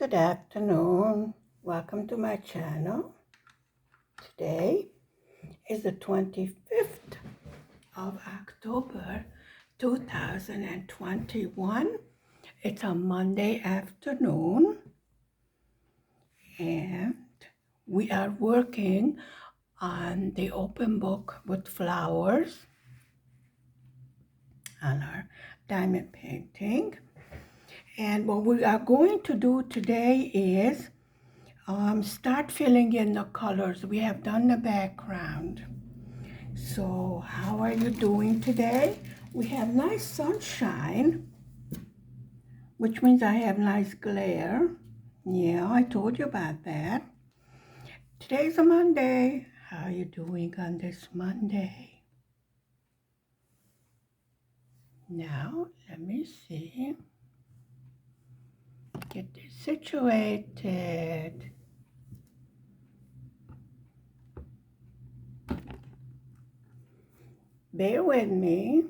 Good afternoon. Welcome to my channel. Today is the 25th of October 2021. It's a Monday afternoon and we are working on the open book with flowers on our diamond painting. And what we are going to do today is start filling in the colors. We have done the background. So how are you doing today? We have nice sunshine, which means I have nice glare. Yeah, I told you about that. Today's a Monday. How are you doing on this Monday? Now, let me see. Get this situated. Bear with me.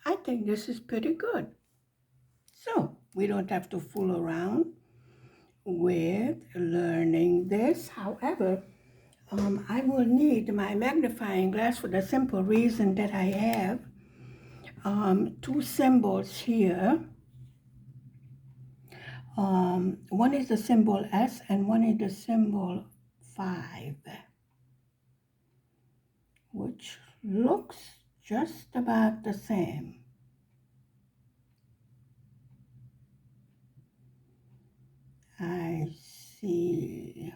I think this is pretty good. So we don't have to fool around with learning this. However, I will need my magnifying glass for the simple reason that I have two symbols here. One is the symbol S and one is the symbol 5, which looks just about the same. I see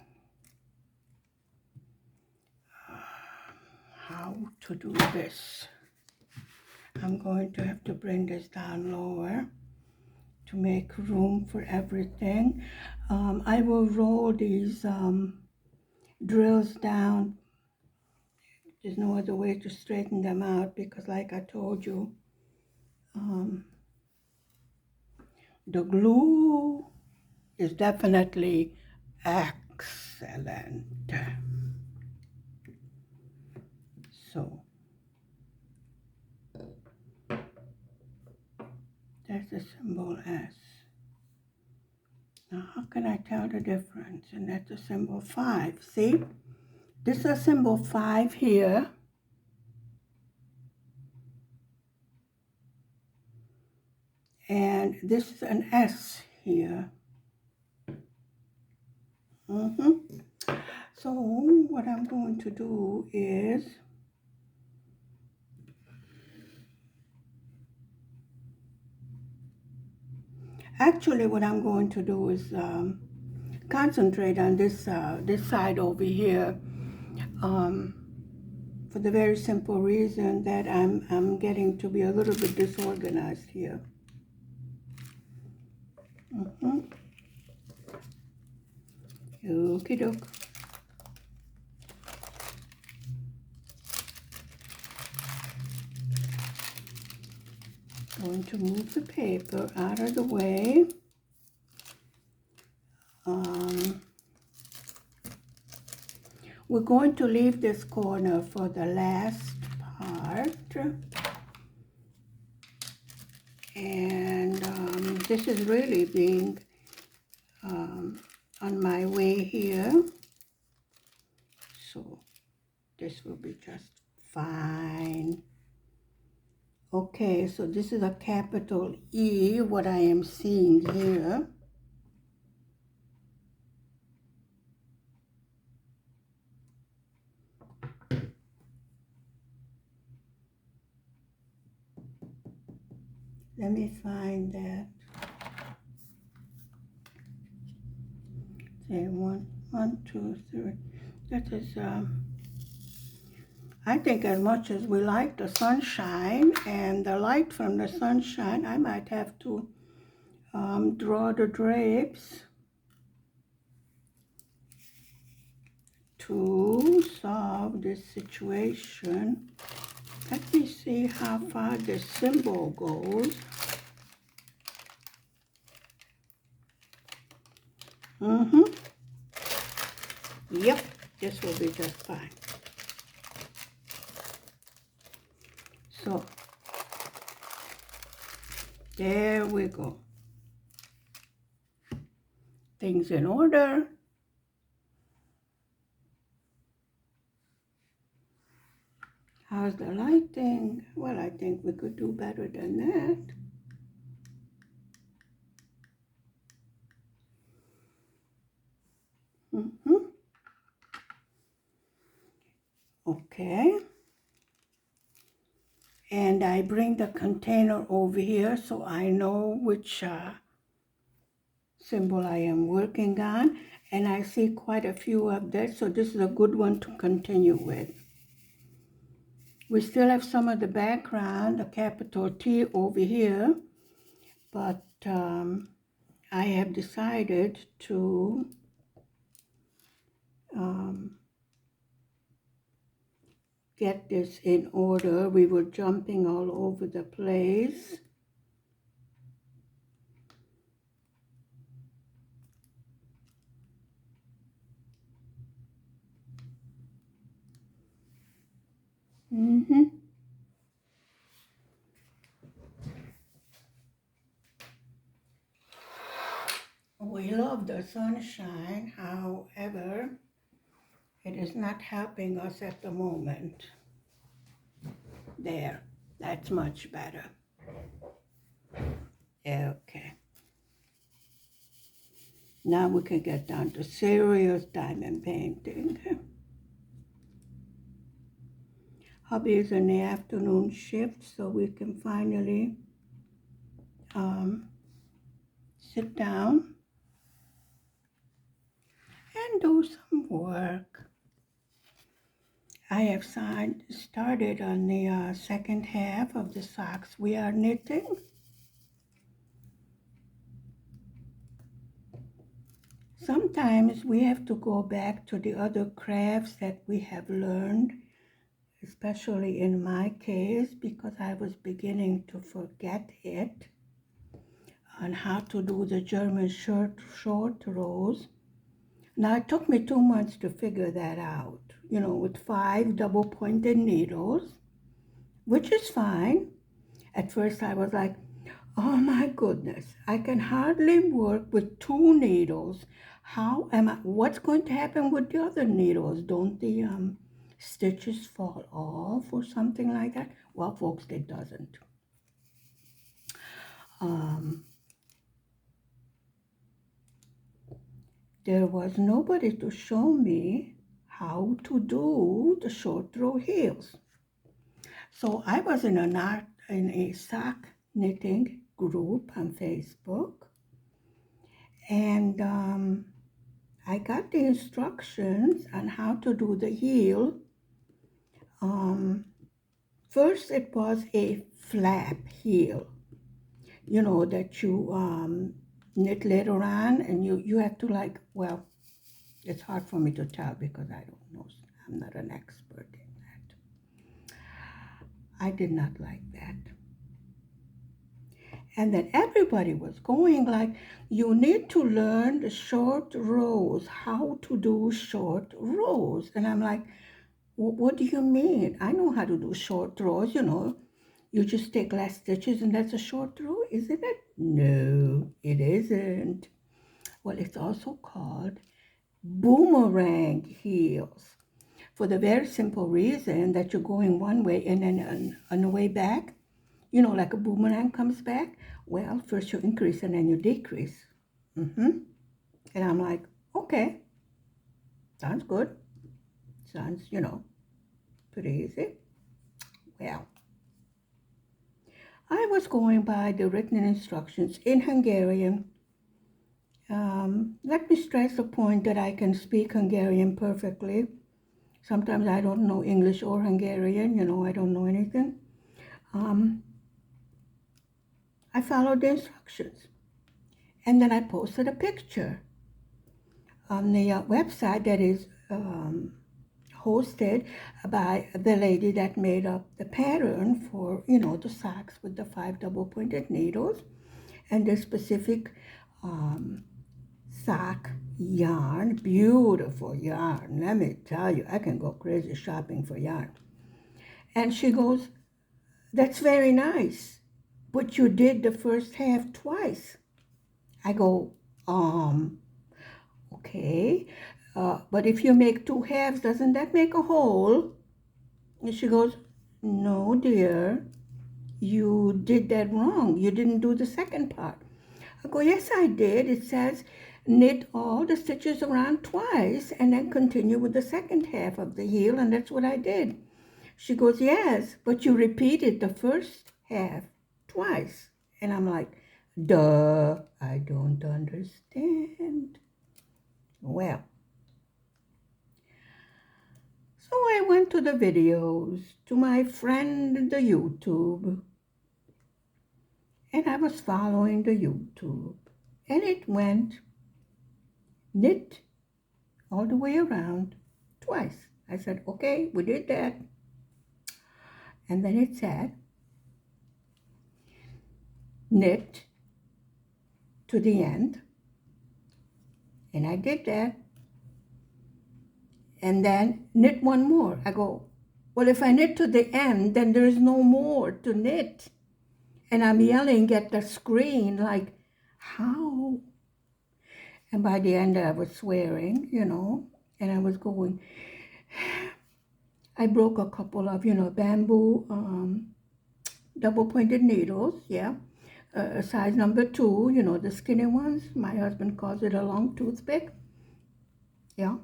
how to do this. I'm going to have to bring this down lower to make room for everything. I will roll these drills down. There's no other way to straighten them out because, like I told you, the glue is definitely excellent. So that's the symbol S. Now how can I tell the difference? And that's the symbol 5. See? This is a symbol 5 here. And this is an S here. So what I'm going to do is actually what I'm going to do is concentrate on this this side over here for the very simple reason that I'm getting to be a little bit disorganized here. Okie doke. Going to move the paper out of the way. We're going to leave this corner for the last part. And this is really being on my way here. So this will be just fine. Okay, so this is a capital E, what I am seeing here. Let me find that. Say one, two, three. That is, I think as much as we like the sunshine and the light from the sunshine, I might have to draw the drapes to solve this situation. Let me see how far the symbol goes. Yep, this will be just fine. So There we go. Things in order. How's the lighting? Well, I think we could do better than that. Okay. And I bring the container over here so I know which symbol I am working on. And I see quite a few of this, so this is a good one to continue with. We still have some of the background, the capital T over here, but I have decided to get this in order. We were jumping all over the place. We love the sunshine, however, it is not helping us at the moment. There, that's much better. Okay. Now we can get down to serious diamond painting. Hubby is in the afternoon shift, so we can finally sit down and do some work. I have started on the second half of the socks we are knitting. Sometimes we have to go back to the other crafts that we have learned, especially in my case, because I was beginning to forget it, on how to do the German short rows. Now, it took me 2 months to figure that out, with 5 double-pointed needles, which is fine. At first, I was like, oh my goodness, I can hardly work with 2 needles. What's going to happen with the other needles? Don't the stitches fall off or something like that? Well, folks, it doesn't. There was nobody to show me how to do the short row heels. So I was in a sock knitting group on Facebook, and I got the instructions on how to do the heel. First, it was a flap heel, that you knit later on, and you have to it's hard for me to tell because I don't know. I'm not an expert in that. I did not like that. And then everybody was going like, you need to learn the short rows, how to do short rows. And I'm like, what do you mean? I know how to do short rows, You just take less stitches and that's a short row, isn't it? No, it isn't. Well, it's also called boomerang heels, for the very simple reason that you're going one way and then on the way back, like a boomerang comes back. Well, first you increase and then you decrease. And I'm like, okay, sounds good. Sounds, pretty easy. Well, I was going by the written instructions in Hungarian. Let me stress the point that I can speak Hungarian perfectly. Sometimes I don't know English or Hungarian, I don't know anything. I followed the instructions. And then I posted a picture on the website that is hosted by the lady that made up the pattern for, the socks with the 5 double-pointed needles and the specific sock yarn. Beautiful yarn. Let me tell you, I can go crazy shopping for yarn. And she goes, that's very nice. but you did the first half twice. I go, okay, but if you make two halves, doesn't that make a whole? And she goes, no, dear, you did that wrong. You didn't do the second part. I go, yes, I did. It says knit all the stitches around twice and then continue with the second half of the heel, and that's what I did. She goes, yes, but you repeated the first half twice. And I'm like, duh, I don't understand. Well, so I went to the videos, to my friend the YouTube, and I was following the YouTube, and it went knit all the way around twice. I said, okay, we did that. And then it said, knit to the end. And I did that. And then knit one more. I go, well, if I knit to the end, then there's no more to knit. And I'm yelling at the screen like, how? And by the end, I was swearing, and I was going, I broke a couple of, bamboo double-pointed needles, yeah. Size number 2, the skinny ones. My husband calls it a long toothpick, yeah.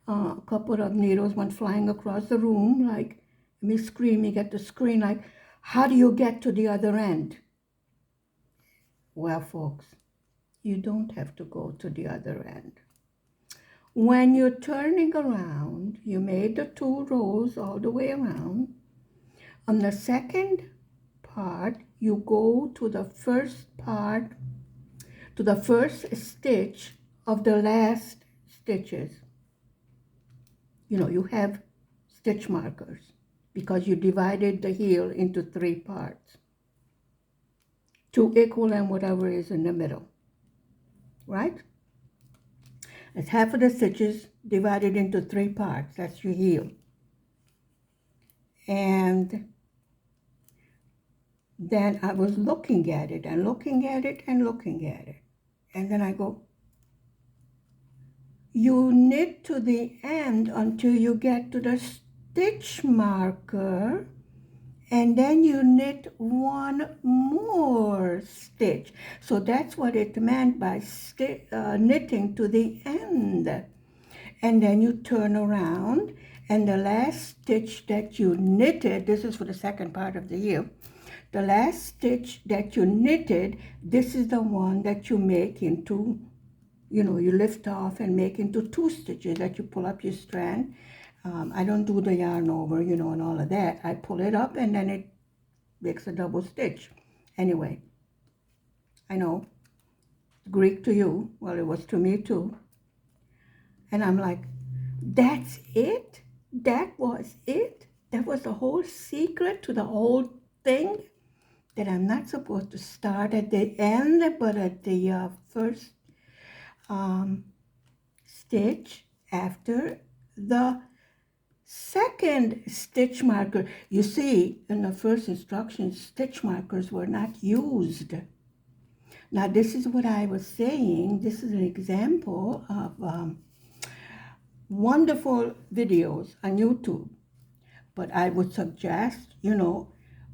A couple of needles went flying across the room, like me screaming at the screen, like, how do you get to the other end? Well, folks, you don't have to go to the other end. When you're turning around, you made the 2 rows all the way around. On the second part, you go to the first part, to the first stitch of the last stitches. You have stitch markers because you divided the heel into 3 parts. 2 equal and whatever is in the middle, right? That's half of the stitches divided into 3 parts. That's your heel. And then I was looking at it and looking at it and looking at it. And then I go, you knit to the end until you get to the stitch marker, and then you knit one more stitch. So that's what it meant by knitting to the end. And then you turn around, and the last stitch that you knitted, this is for the second part of the heel, the last stitch that you knitted, this is the one that you make into, you lift off and make into 2 stitches that you pull up your strand. I don't do the yarn over, and all of that. I pull it up and then it makes a double stitch. Anyway, I know, Greek to you, well, it was to me too. And I'm like, that's it? That was it? That was the whole secret to the whole thing? That I'm not supposed to start at the end, but at the first stitch after the second stitch marker. You see, in the first instructions, stitch markers were not used. Now, this is what I was saying. This is an example of wonderful videos on YouTube. But I would suggest,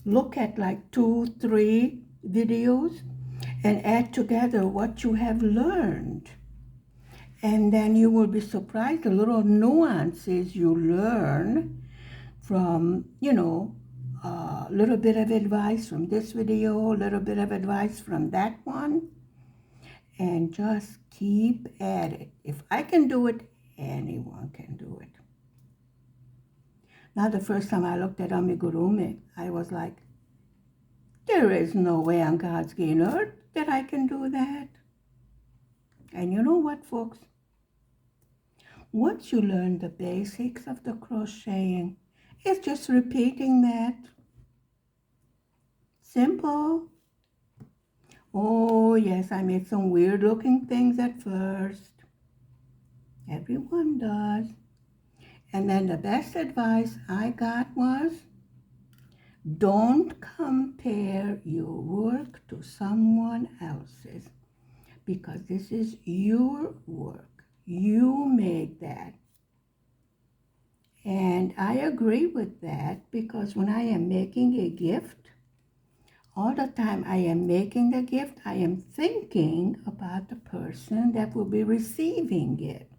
look at like 2, 3 videos and add together what you have learned. And then you will be surprised the little nuances you learn from, a little bit of advice from this video, a little bit of advice from that one, and just keep at it. If I can do it, anyone can do it. Now, the first time I looked at amigurumi, I was like, there is no way on God's green earth that I can do that. And you know what, folks? Once you learn the basics of the crocheting, it's just repeating that. Simple. Oh, yes, I made some weird looking things at first. Everyone does. And then the best advice I got was, Don't compare your work to someone else's, because this is your work. You made that. And I agree with that, because when I am making a gift, all the time I am making the gift, I am thinking about the person that will be receiving it.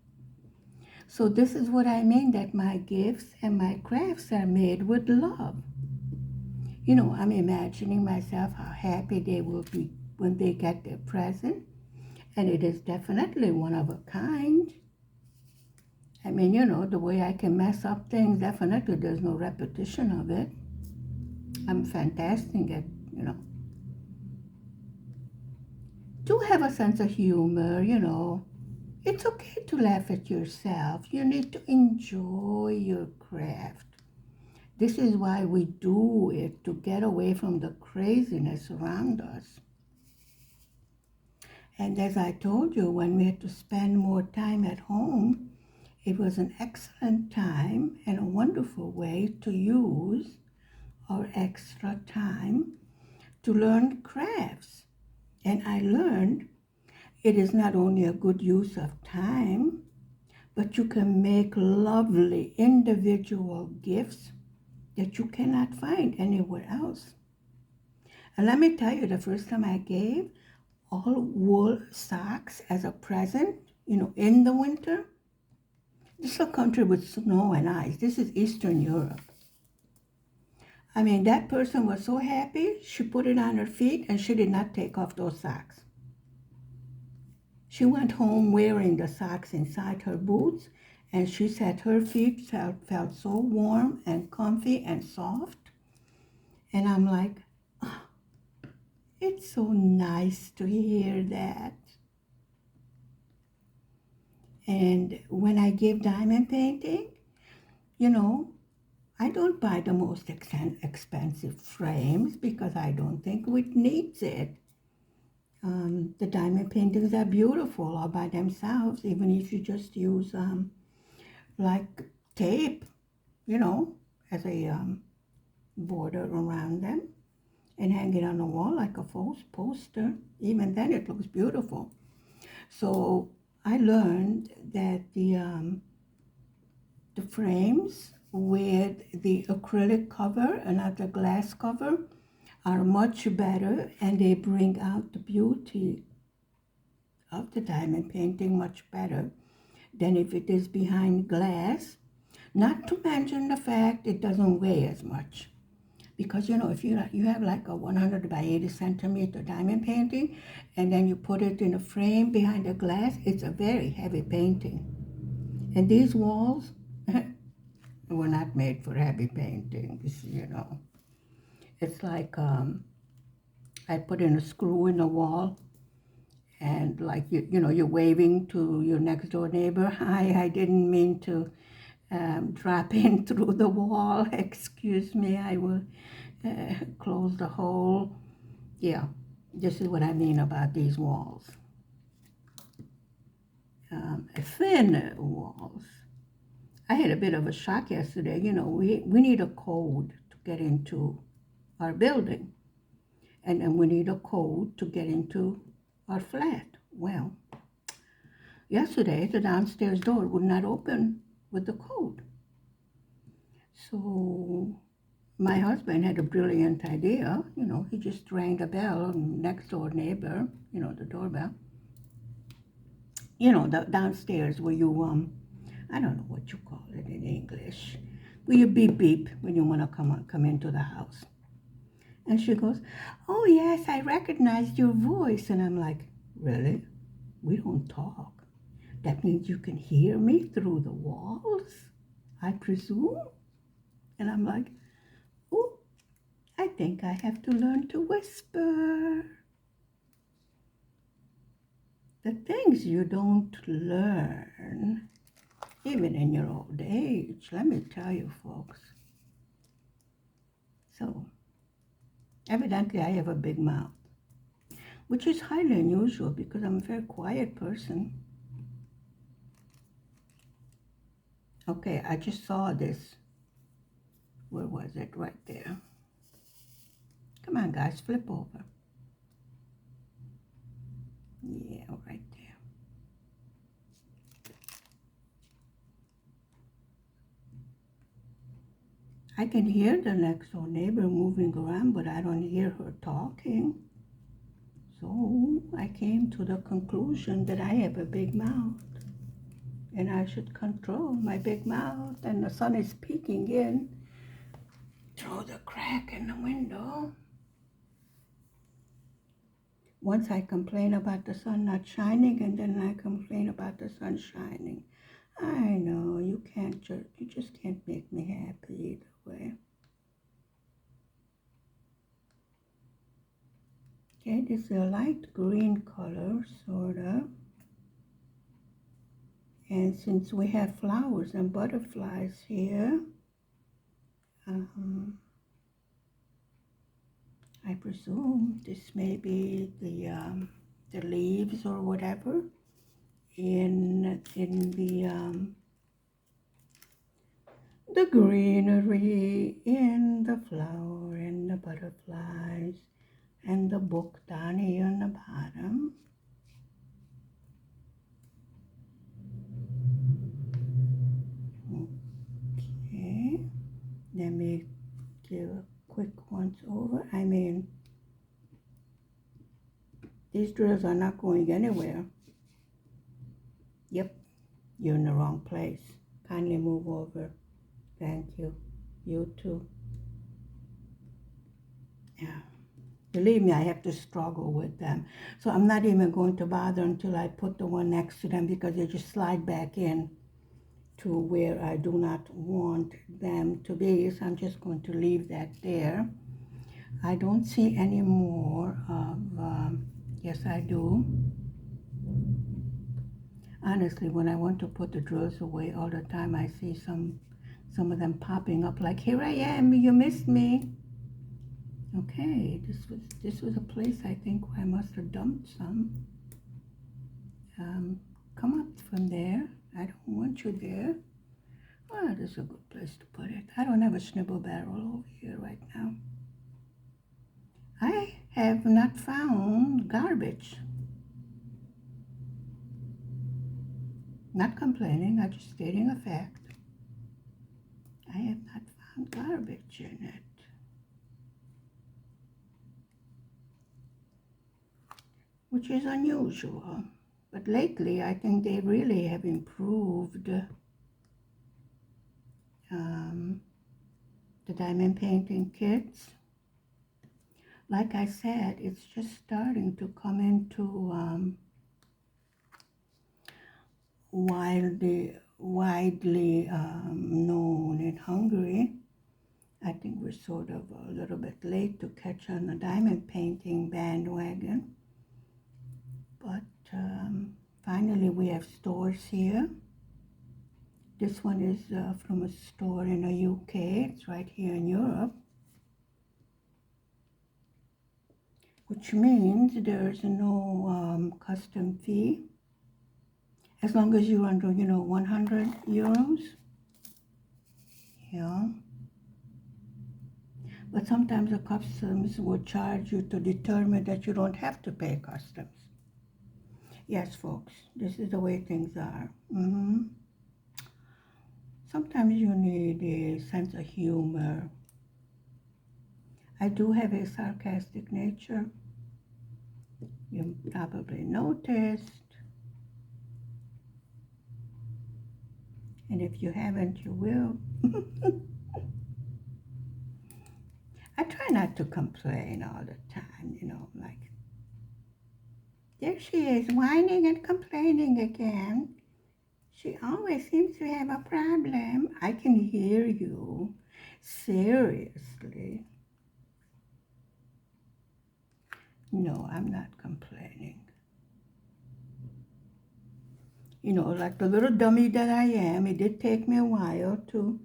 So this is what I mean, that my gifts and my crafts are made with love. I'm imagining myself how happy they will be when they get their present. And it is definitely one of a kind. I mean, the way I can mess up things, definitely there's no repetition of it. I'm fantastic at, do have a sense of humor. It's okay to laugh at yourself. You need to enjoy your craft. This is why we do it, to get away from the craziness around us. And as I told you, when we had to spend more time at home, it was an excellent time and a wonderful way to use our extra time to learn crafts. And I learned it is not only a good use of time, but you can make lovely individual gifts that you cannot find anywhere else. And let me tell you, the first time I gave all wool socks as a present, in the winter, this is a country with snow and ice. This is Eastern Europe. I mean, that person was so happy, she put it on her feet and she did not take off those socks. She went home wearing the socks inside her boots, and she said her feet felt so warm and comfy and soft. And I'm like, oh, it's so nice to hear that. And when I give diamond painting, I don't buy the most expensive frames, because I don't think it needs it. The diamond paintings are beautiful all by themselves, even if you just use like tape, as a border around them, and hang it on the wall like a false poster. Even then it looks beautiful. So I learned that the frames with the acrylic cover and not the glass cover are much better, and they bring out the beauty of the diamond painting much better than if it is behind glass. Not to mention the fact it doesn't weigh as much. Because, if you have like a 100 by 80 centimeter diamond painting, and then you put it in a frame behind the glass, it's a very heavy painting. And these walls were not made for heavy paintings. It's like I put in a screw in the wall, and like you're waving to your next door neighbor. Hi, I didn't mean to drop in through the wall. Excuse me, I will close the hole. Yeah, this is what I mean about these walls. Thin walls. I had a bit of a shock yesterday. We need a code to get into our building, and then we need a code to get into our flat. Well, yesterday the downstairs door would not open with the code. So my husband had a brilliant idea. He just rang the bell, next door neighbor, the doorbell. The downstairs where you, I don't know what you call it in English, where you beep beep when you want to come into the house. And she goes, oh yes, I recognized your voice. And I'm like, really? We don't talk. That means you can hear me through the walls, I presume? And I'm like, oh, I think I have to learn to whisper. The things you don't learn, even in your old age, let me tell you, folks. So, evidently I have a big mouth, which is highly unusual because I'm a very quiet person. Okay, I just saw this. Where was it? Right there. Come on, guys, flip over. Yeah, right there. I can hear the next door neighbor moving around, but I don't hear her talking. So I came to the conclusion that I have a big mouth and I should control my big mouth, and the sun is peeking in through the crack in the window. Once I complain about the sun not shining, and then I complain about the sun shining. I know, you just can't make me happy either way. Okay, this is a light green color, sort of. And since we have flowers and butterflies here, I presume this may be the leaves or whatever in the greenery, in the flower and the butterflies and the book down here on the bottom. Okay, let me give a quick once over. I mean, these drills are not going anywhere. Yep, you're in the wrong place. Kindly move over. Thank you. You too. Yeah. Believe me, I have to struggle with them. So I'm not even going to bother until I put the one next to them, because they just slide back in to where I do not want them to be. So I'm just going to leave that there. I don't see any more of, yes I do. Honestly, when I want to put the drills away all the time, I see some of them popping up like, here I am, you missed me. Okay, this was a place I think where I must have dumped some. Come up from there. I don't want you there. Well, this is a good place to put it. I don't have a snibble barrel over here right now. I have not found garbage. Not complaining, I'm just stating a fact. I have not found garbage in it. Which is unusual. But lately, I think they really have improved the diamond painting kits. Like I said, it's just starting to come into widely known in Hungary. I think we're sort of a little bit late to catch on the diamond painting bandwagon. But finally we have stores here. This one is from a store in the UK. It's right here in Europe. Which means there's no custom fee. As long as you're under, 100 euros. Yeah. But sometimes the customs will charge you to determine that you don't have to pay customs. Yes, folks, this is the way things are. Sometimes you need a sense of humor. I do have a sarcastic nature. You probably noticed. And if you haven't, you will. I try not to complain all the time, like, there she is, whining and complaining again. She always seems to have a problem. I can hear you. Seriously. No, I'm not complaining. Like the little dummy that I am, it did take me a while to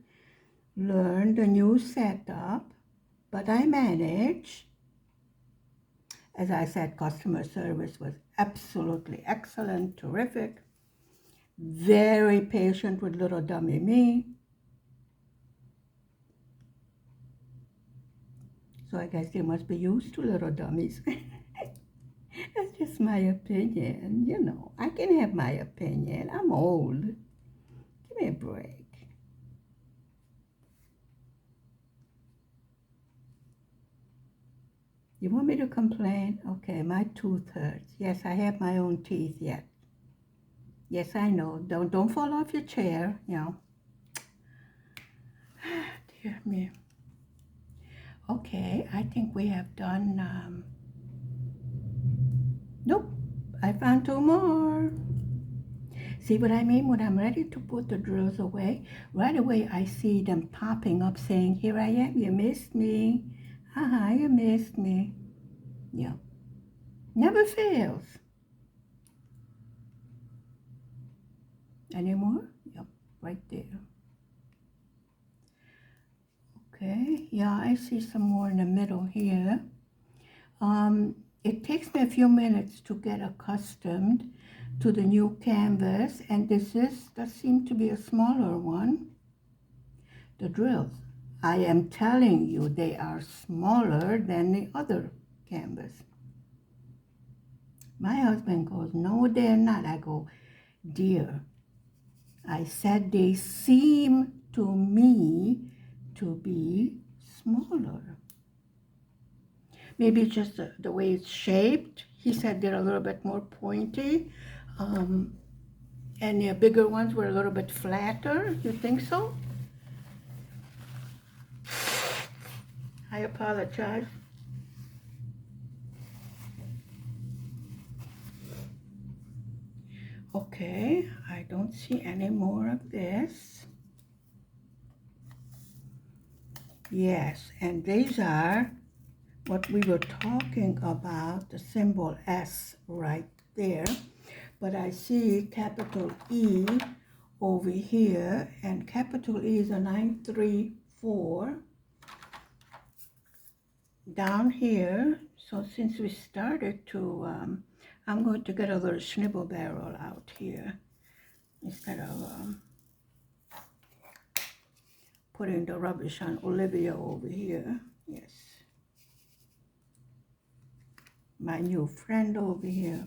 learn the new setup, but I managed. As I said, customer service was absolutely excellent, terrific, very patient with little dummy me. So I guess they must be used to little dummies. That's just my opinion. You know, I can have my opinion. I'm old. Give me a break. You want me to complain? Okay, my tooth hurts. Yes, I have my own teeth yet. Yes, I know. Don't fall off your chair, you know. Dear me. Okay, I think we have done, nope, I found two more. See what I mean? When I'm ready to put the drills away, right away I see them popping up saying, here I am, you missed me. Haha, you missed me. Yeah, never fails. Any more? Yep, right there. Okay, yeah, I see some more in the middle here. It takes me a few minutes to get accustomed to the new canvas, and does seem to be a smaller one. The drills. I am telling you, they are smaller than the other canvas. My husband goes, no, they're not. I go, dear, I said they seem to me to be smaller. Maybe it's just the way it's shaped. He said they're a little bit more pointy. And the bigger ones were a little bit flatter. You think so? I apologize. Okay, I don't see any more of this. Yes, and these are what we were talking about, the symbol S right there. But I see capital E over here, and capital E is a 934 down here. So since we started to, I'm going to get a little snibble barrel out here instead of putting the rubbish on Olivia over here. Yes. My new friend over here.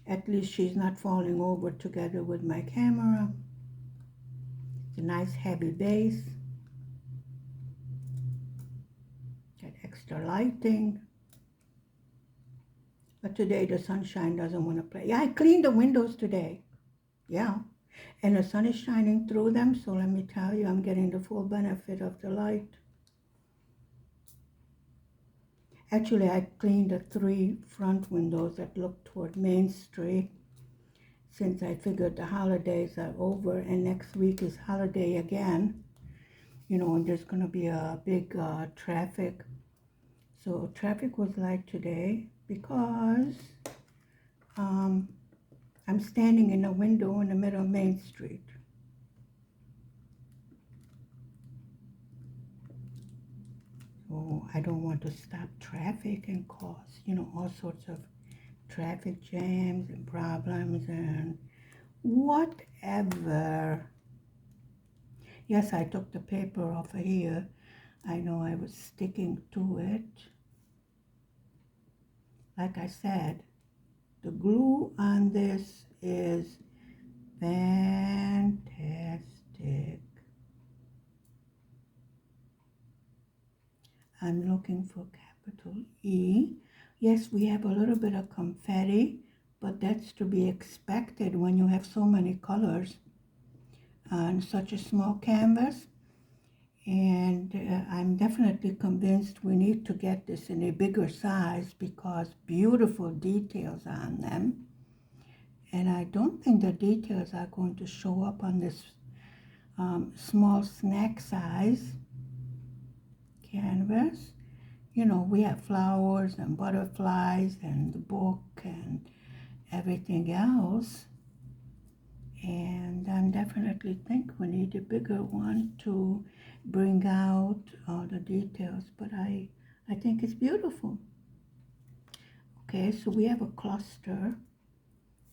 At least she's not falling over together with my camera. It's a nice heavy base. Got extra lighting. But today the sunshine doesn't want to play. Yeah, I cleaned the windows today. Yeah. And the sun is shining through them, so let me tell you, I'm getting the full benefit of the light. Actually, I cleaned the 3 front windows that look toward Main Street, since I figured the holidays are over and next week is holiday again. You know, and there's going to be a big traffic. So traffic was light today because I'm standing in a window in the middle of Main Street. So I don't want to stop traffic and cause, you know, all sorts of traffic jams and problems and whatever. Yes, I took the paper off of here. I know I was sticking to it. Like I said, the glue on this is fantastic. I'm looking for capital E. Yes, we have a little bit of confetti, but that's to be expected when you have so many colors on such a small canvas. And I'm definitely convinced we need to get this in a bigger size because beautiful details on them. And I don't think the details are going to show up on this small snack size canvas. You know, we have flowers and butterflies and the book and everything else. And I definitely think we need a bigger one to bring out all the details, but I think it's beautiful. Okay, so we have a cluster.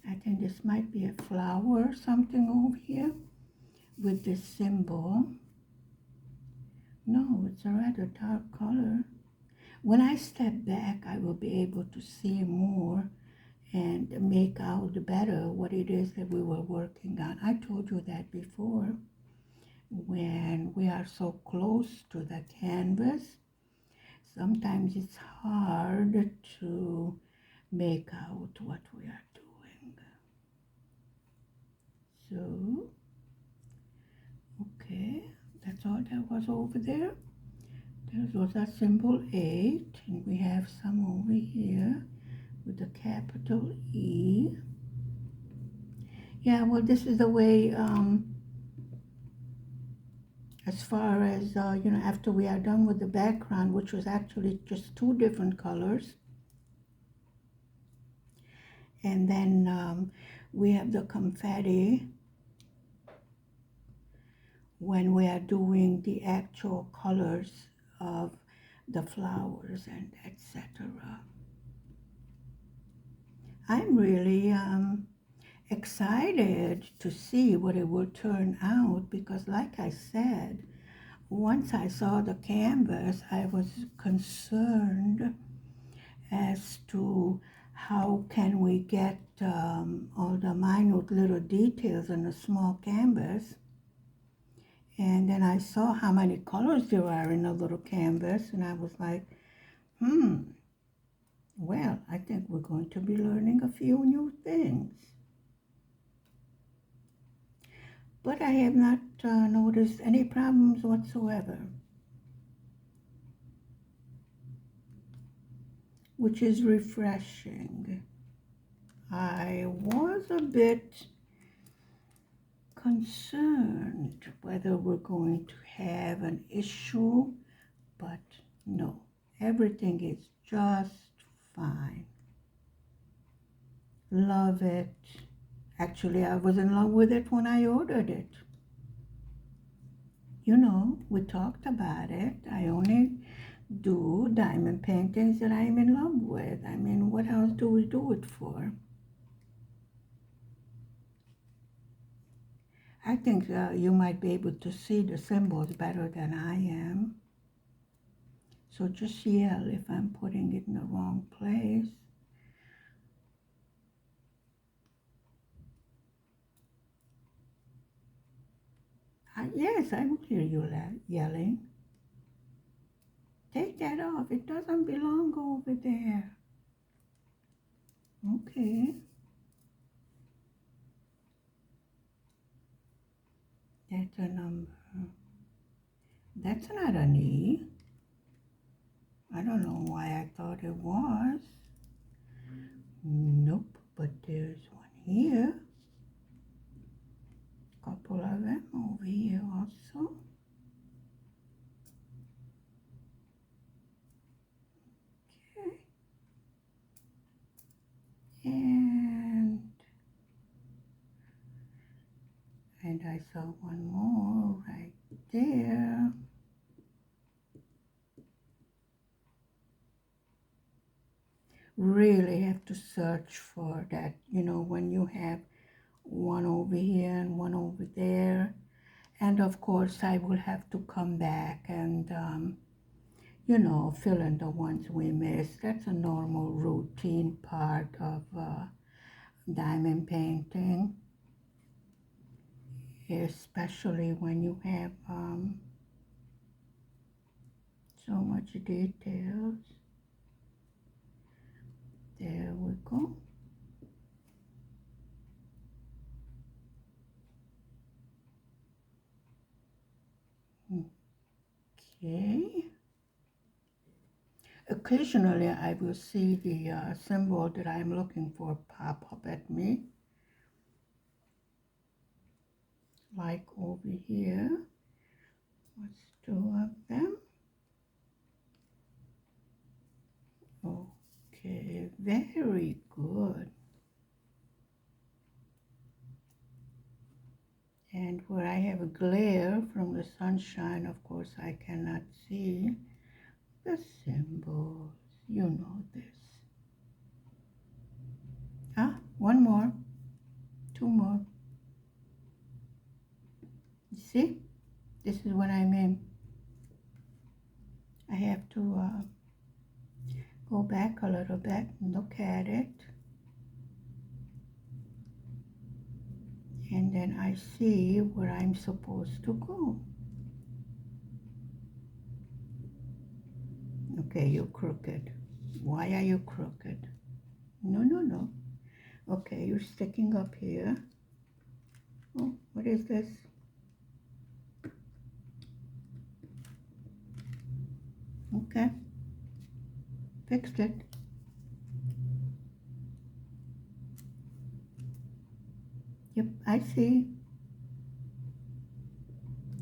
I think this might be a flower or something over here with this symbol. No, it's a rather dark color. When I step back, I will be able to see more and make out better what it is that we were working on. I told you that before. When we are so close to the canvas, sometimes it's hard to make out what we are doing. So, okay, that's all that was over there. There was a symbol 8, and we have some over here with the capital E. Yeah, well, this is the way, as far as, after we are done with the background, which was actually just two different colors. And then we have the confetti when we are doing the actual colors of the flowers and etc. I'm really excited to see what it will turn out because like I said, once I saw the canvas, I was concerned as to how can we get all the minute little details on a small canvas. And then I saw how many colors there are in a little canvas, and I was like, well, I think we're going to be learning a few new things. But I have not noticed any problems whatsoever, which is refreshing. I was a bit concerned whether we're going to have an issue, but no, everything is just fine. Love it. Actually, I was in love with it when I ordered it. You know, we talked about it. I only do diamond paintings that I'm in love with. I mean, what else do we do it for? I think you might be able to see the symbols better than I am. So just yell if I'm putting it in the wrong place. Yes, I will hear you yelling. Take that off. It doesn't belong over there. Okay. That's a number. That's not an E. I don't know why I thought it was. Nope, but there's one here. Couple of them over here also. Okay. And I saw one more right there. Really have to search for that, when you have one over here and one over there. And of course, I will have to come back and, fill in the ones we missed. That's a normal routine part of diamond painting, especially when you have so much details. There we go. Okay. Occasionally I will see the symbol that I'm looking for pop up at me. Like over here. Let's two of them. Okay, very good. And where I have a glare from the sunshine, of course, I cannot see the symbols. You know this. Ah, one more, two more. You see? This is what I mean. I have to go back a little bit and look at it. And then I see where I'm supposed to go. Okay, you're crooked. Why are you crooked? No, no, no. Okay, you're sticking up here. Oh, what is this? Okay, fixed it. Yep, I see.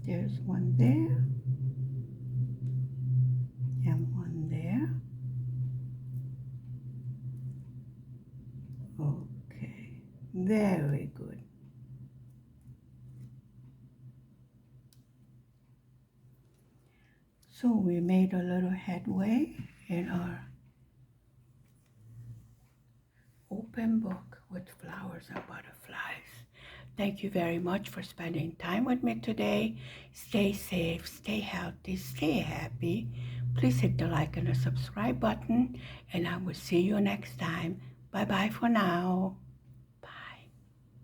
There's one there. And one there. Okay, very good. So we made a little headway in our open book with flowers and butterflies. Thank you very much for spending time with me today. Stay safe, stay healthy, stay happy. Please hit the like and the subscribe button, and I will see you next time. Bye-bye for now.